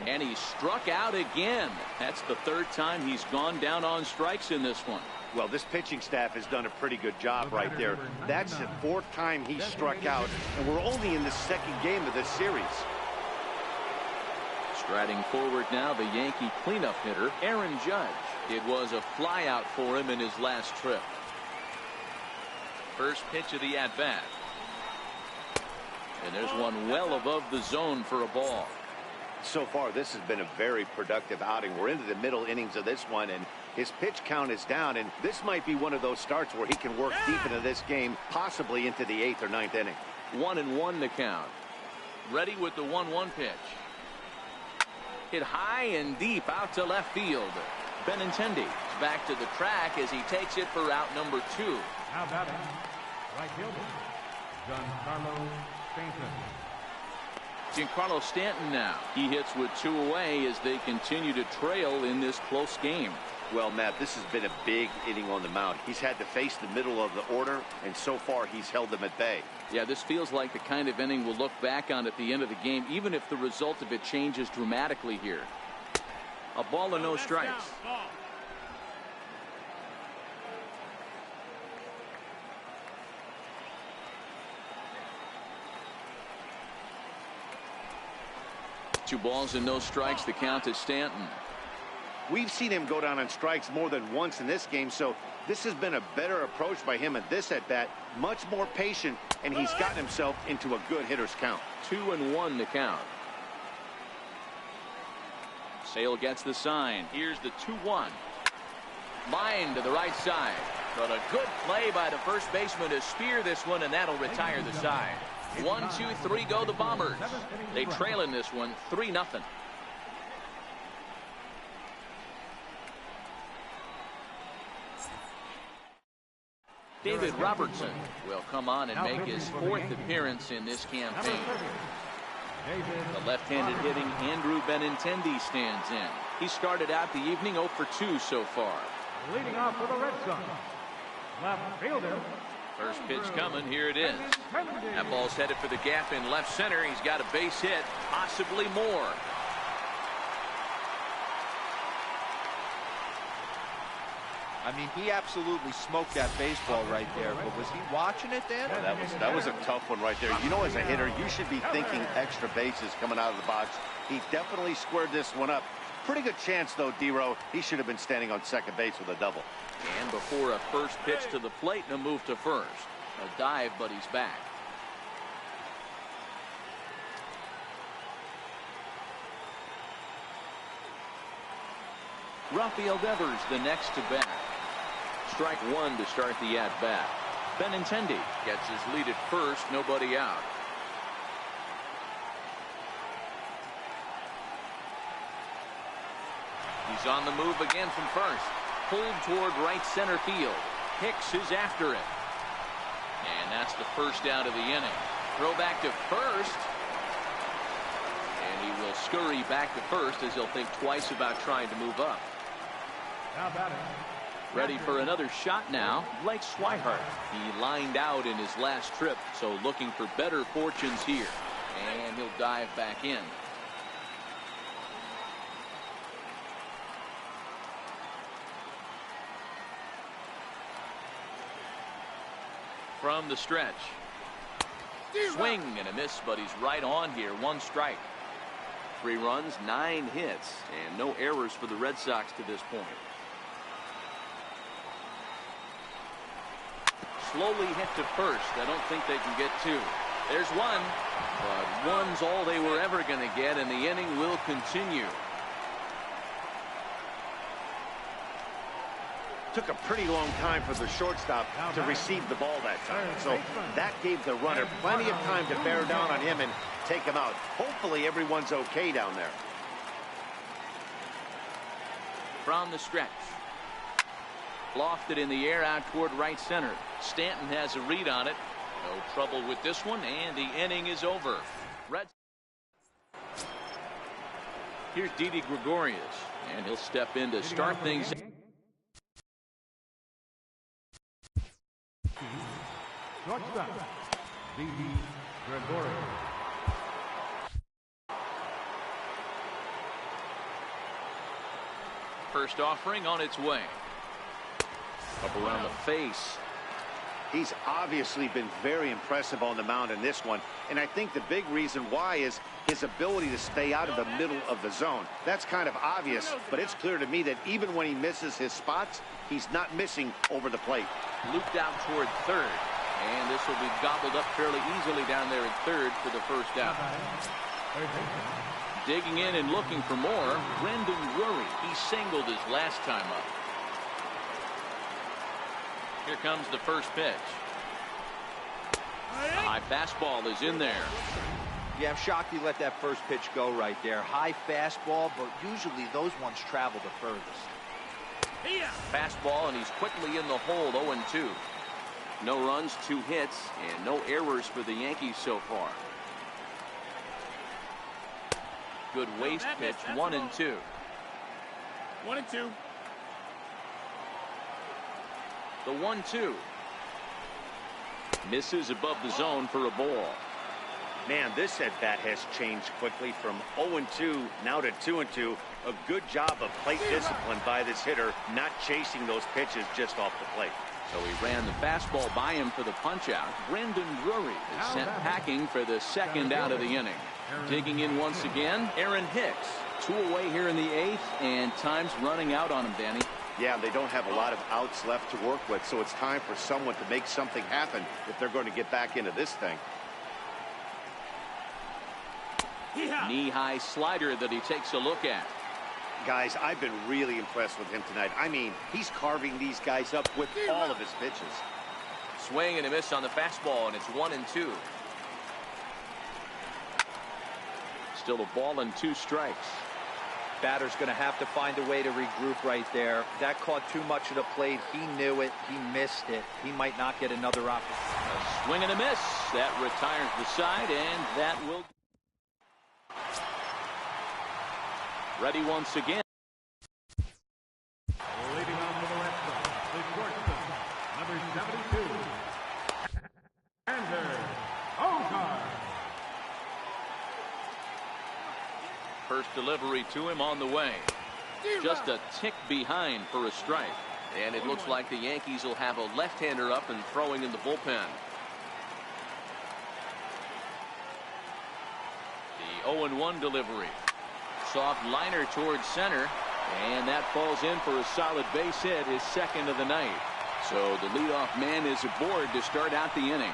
And he struck out again. That's the third time he's gone down on strikes in this one. Well, this pitching staff has done a pretty good job right there. That's the 4th time he struck out, and we're only in the 2nd game of this series. Striding forward now, the Yankee cleanup hitter, Aaron Judge. It was a flyout for him in his last trip. First pitch of the at-bat. And there's one well above the zone for a ball. So far, this has been a very productive outing. We're into the middle innings of this one, and his pitch count is down, and this might be one of those starts where he can work deep into this game, possibly into the 8th or 9th inning. 1-1 the count. Ready with the 1-1 pitch. Hit high and deep out to left field. Benintendi back to the track as he takes it for out number 2. Now batting, right fielder, Giancarlo Stanton. Giancarlo Stanton now. He hits with 2 away as they continue to trail in this close game. Well, Matt, this has been a big inning on the mound. He's had to face the middle of the order, and so far he's held them at bay. Yeah, this feels like the kind of inning we'll look back on at the end of the game, even if the result of it changes dramatically here. A ball and no strikes. 2 balls and no strikes. The count to Stanton. We've seen him go down on strikes more than once in this game, so this has been a better approach by him at this at-bat. Much more patient, and he's gotten himself into a good hitter's count. 2-1 the count. Sale gets the sign. Here's the 2-1. Line to the right side. But a good play by the first baseman to spear this one, and that'll retire the side. 1, 2, 3 go the Bombers. They trail in this one 3-0. David Robertson will come on and make his 4th appearance in this campaign. The left-handed hitting Andrew Benintendi stands in. He started out the evening 0 for 2 so far. Leading off for the Red Sox, left fielder. First pitch coming. Here it is. That ball's headed for the gap in left center. He's got a base hit, possibly more. I mean, he absolutely smoked that baseball right there, but was he watching it, Dan? Well, that was a tough one right there. You know, as a hitter, you should be thinking extra bases coming out of the box. He definitely squared this one up. Pretty good chance, though, D-Row. He should have been standing on second base with a double. And before a first pitch to the plate and a move to first. A dive, but he's back. Rafael Devers the next to bat. Strike one to start the at-bat. Benintendi gets his lead at first, nobody out. He's on the move again from first. Pulled toward right center field. Hicks is after it. And that's the first out of the inning. Throw back to first. And he will scurry back to first as he'll think twice about trying to move up. How about it? Ready for another shot now, Blake Swihart. He lined out in his last trip, so looking for better fortunes here. And he'll dive back in. From the stretch. Swing and a miss, but he's right on here. 1 strike. 3 runs, 9 hits, and no errors for the Red Sox to this point. Slowly hit to first. I don't think they can get 2. There's 1, but 1's all they were ever going to get, and the inning will continue. Took a pretty long time for the shortstop to receive the ball that time. So that gave the runner plenty of time to bear down on him and take him out. Hopefully everyone's okay down there. From the stretch. Lofted in the air out toward right center. Stanton has a read on it. No trouble with this one, and the inning is over. Here's Didi Gregorius, and he'll step in to start things. Shortstop, Didi Gregorius. First offering on its way. Up around the face. He's obviously been very impressive on the mound in this one, and I think the big reason why is his ability to stay out of the middle of the zone. That's kind of obvious, but it's clear to me that even when he misses his spots, he's not missing over the plate. Looped out toward third, and this will be gobbled up fairly easily down there at third for the first out. Digging in and looking for more, Brendan Drury. He singled his last time up. Here comes the first pitch. The high fastball is in there. Yeah, I'm shocked he let that first pitch go right there. High fastball, but usually those ones travel the furthest. Fastball, and he's quickly in the hole. 0-2. No runs, 2 hits, and no errors for the Yankees so far. Good waste pitch. 1-2. 1-2. The 1-2. Misses above the zone for a ball. Man, this at bat has changed quickly from 0-2 now to 2-2. A good job of plate discipline by this hitter, not chasing those pitches just off the plate. So he ran the fastball by him for the punch-out. Brendan Drury is sent packing for the second out of the inning. Digging in once again, Aaron Hicks. 2 away here in the 8th, and time's running out on him, Danny. Yeah, they don't have a lot of outs left to work with, so it's time for someone to make something happen if they're going to get back into this thing. Knee-high slider that he takes a look at. Guys, I've been really impressed with him tonight. I mean, he's carving these guys up with all of his pitches. Swing and a miss on the fastball, and it's 1-2. Still a ball and 2 strikes. Batter's going to have to find a way to regroup right there. That caught too much of the plate. He knew it. He missed it. He might not get another opportunity. A swing and a miss. That retires the side, and that will. Ready once again. Leading on for the Red Sox, the shortstop, number 72, Anders Onkar. First delivery to him on the way. Just a tick behind for a strike. And it looks like the Yankees will have a left-hander up and throwing in the bullpen. The 0-1 delivery. Soft liner towards center, and that falls in for a solid base hit, his second of the night. So the leadoff man is aboard to start out the inning.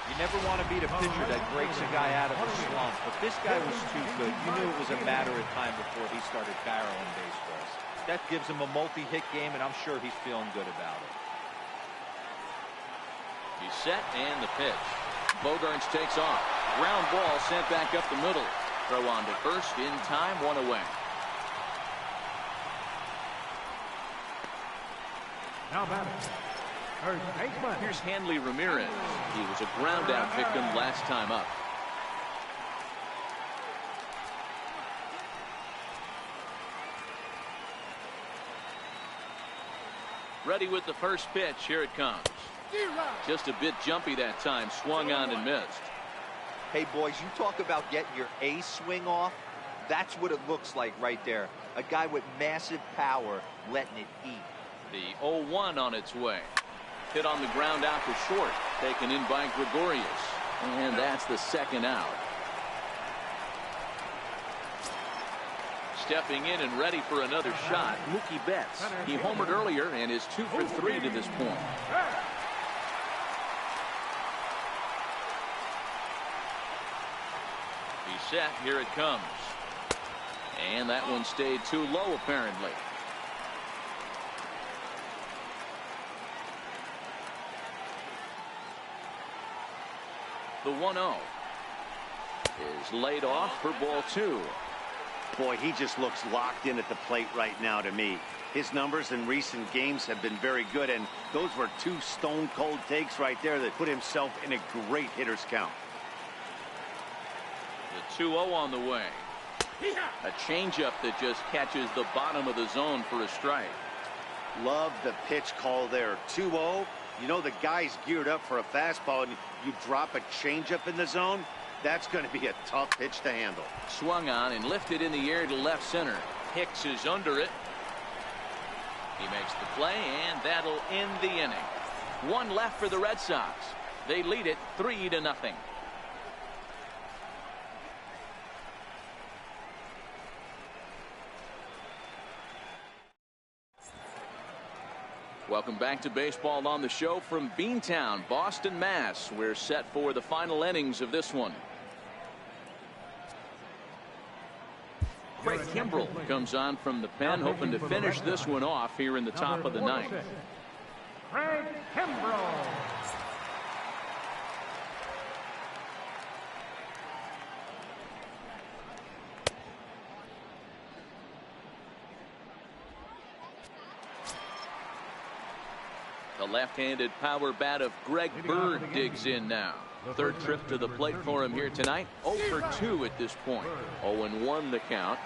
You never want to beat a pitcher that breaks a guy out of a slump, but this guy was too good. You knew it was a matter of time before he started barreling baseballs. That gives him a multi-hit game, and I'm sure he's feeling good about it. He's set, and the pitch. Bogarts takes off. Ground ball sent back up the middle. Throw on to first, in time, one away. Now batting, first baseman. Here's Hanley Ramirez. He was a ground out victim last time up. Ready with the first pitch. Here it comes. Just a bit jumpy that time. Swung on and missed. Hey, boys, you talk about getting your ace swing off. That's what it looks like right there. A guy with massive power letting it eat. The 0-1 on its way. Hit on the ground out to short. Taken in by Gregorius. And that's the second out. Stepping in and ready for another shot, Mookie Betts. He homered earlier and is 2 for 3 to this point. He's set. Here it comes. And that one stayed too low, apparently. The 1-0 is laid off for ball 2. Boy, he just looks locked in at the plate right now to me. His numbers in recent games have been very good, and those were two stone-cold takes right there that put himself in a great hitter's count. The 2-0 on the way. A changeup that just catches the bottom of the zone for a strike. Love the pitch call there. 2-0. You know the guy's geared up for a fastball, and you drop a changeup in the zone. That's going to be a tough pitch to handle. Swung on and lifted in the air to left center. Hicks is under it. He makes the play, and that'll end the inning. One left for the Red Sox. They lead it 3-0. Welcome back to Baseball on the Show from Beantown, Boston, Mass. We're set for the final innings of this one. Craig Kimbrell comes on from the pen, hoping to finish this one off here in the top of the ninth. Craig Kimbrell. The left-handed power bat of Greg Bird digs in now. Third trip to the plate for him here tonight. 0 for 2 at this point. 0-1 the count.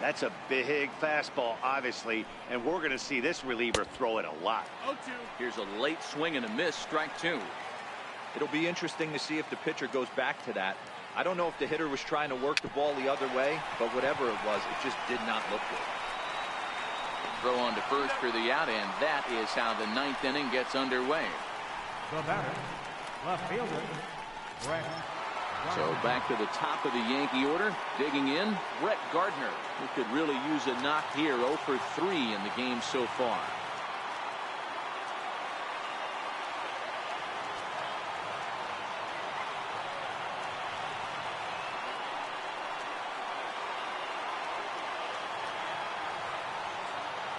That's a big fastball, obviously, and we're going to see this reliever throw it a lot. 0-2. Here's a late swing and a miss, strike 2. It'll be interesting to see if the pitcher goes back to that. I don't know if the hitter was trying to work the ball the other way, but whatever it was, it just did not look good. Throw on to first for the out, and that is how the ninth inning gets underway. The batter, left fielder, Brett. So back to the top of the Yankee order, digging in, Brett Gardner, who could really use a knock here. 0 for 3 in the game so far.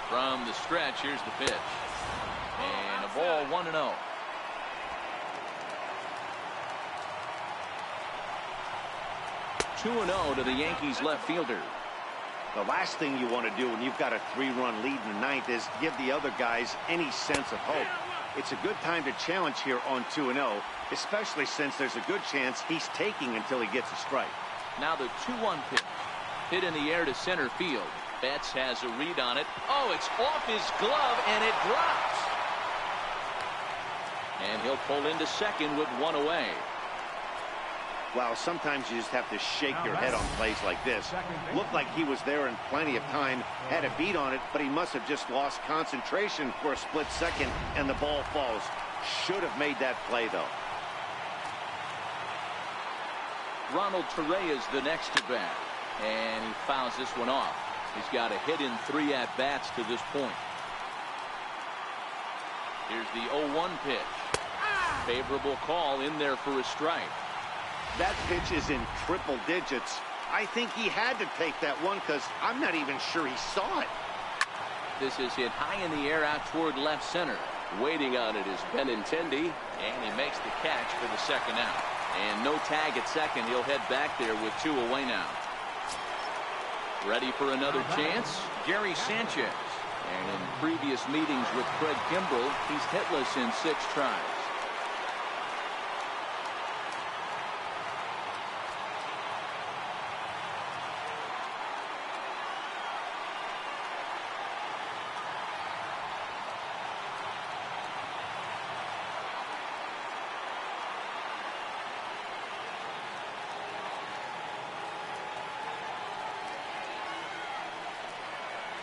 From the stretch, here's the pitch. And a ball, 1-0. To the Yankees left fielder. The last thing you want to do when you've got a 3-run lead in the ninth is give the other guys any sense of hope. It's a good time to challenge here on 2-0, especially since there's a good chance he's taking until he gets a strike. Now the 2-1 pitch. Hit in the air to center field. Betts has a read on it. Oh, it's off his glove, and it drops. And he'll pull into second with one away. Wow, sometimes you just have to shake your head on plays like this. Looked like he was there in plenty of time, had a beat on it, but he must have just lost concentration for a split second, and the ball falls. Should have made that play, though. Ronald Torre is the next to bat, and he fouls this one off. He's got a hit in 3 at-bats to this point. Here's the 0-1 pitch. Favorable call in there for a strike. That pitch is in triple digits. I think he had to take that one because I'm not even sure he saw it. This is hit high in the air out toward left center. Waiting on it is Benintendi, and he makes the catch for the second out. And no tag at second. He'll head back there with 2 away now. Ready for another chance? Gary Sanchez. And in previous meetings with Craig Kimbrell, he's hitless in 6 tries.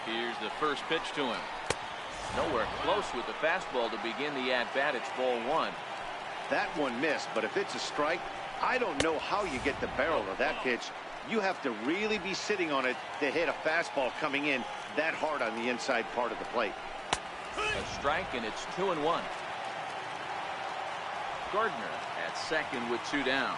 Here's the first pitch to him. Nowhere close with the fastball to begin the at-bat. It's ball 1. That one missed, but if it's a strike, I don't know how you get the barrel of that pitch. You have to really be sitting on it to hit a fastball coming in that hard on the inside part of the plate. A strike, and it's 2-1. Gardner at second with 2 down.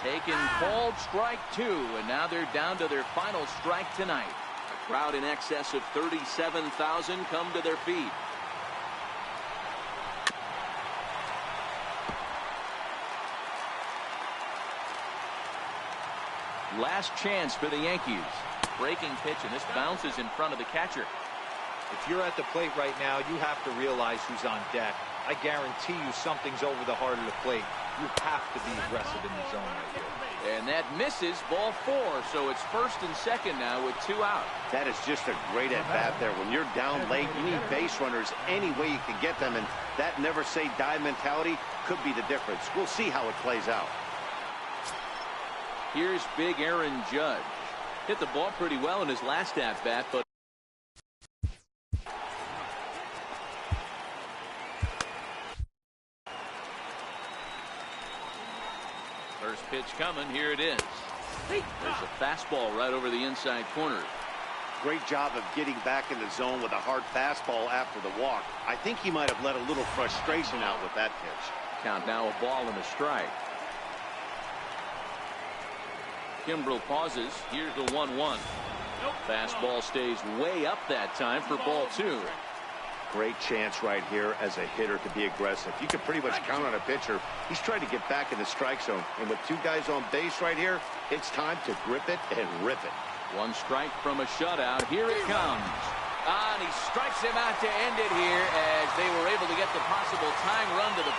Taken, called strike 2, and now they're down to their final strike tonight. A crowd in excess of 37,000 come to their feet. Last chance for the Yankees. Breaking pitch, and this bounces in front of the catcher. If you're at the plate right now, you have to realize who's on deck. I guarantee you something's over the heart of the plate. You have to be aggressive in the zone right here. And that misses, ball 4, so it's first and second now with 2 out. That is just a great at-bat there. When you're down late, you need base runners any way you can get them, and that never-say-die mentality could be the difference. We'll see how it plays out. Here's big Aaron Judge. Hit the ball pretty well in his last at-bat, but first pitch coming. Here it is. There's a fastball right over the inside corner. Great job of getting back in the zone with a hard fastball after the walk. I think he might have let a little frustration out with that pitch. Count now a ball and a strike. Kimbrell pauses. Here's the 1-1. Fastball stays way up that time for ball 2. Great chance right here as a hitter to be aggressive. You can pretty much count on a pitcher. He's trying to get back in the strike zone. And with 2 guys on base right here, it's time to grip it and rip it. 1 strike from a shutout. Here it comes. And he strikes him out to end it here as they were able to get the possible tying run to the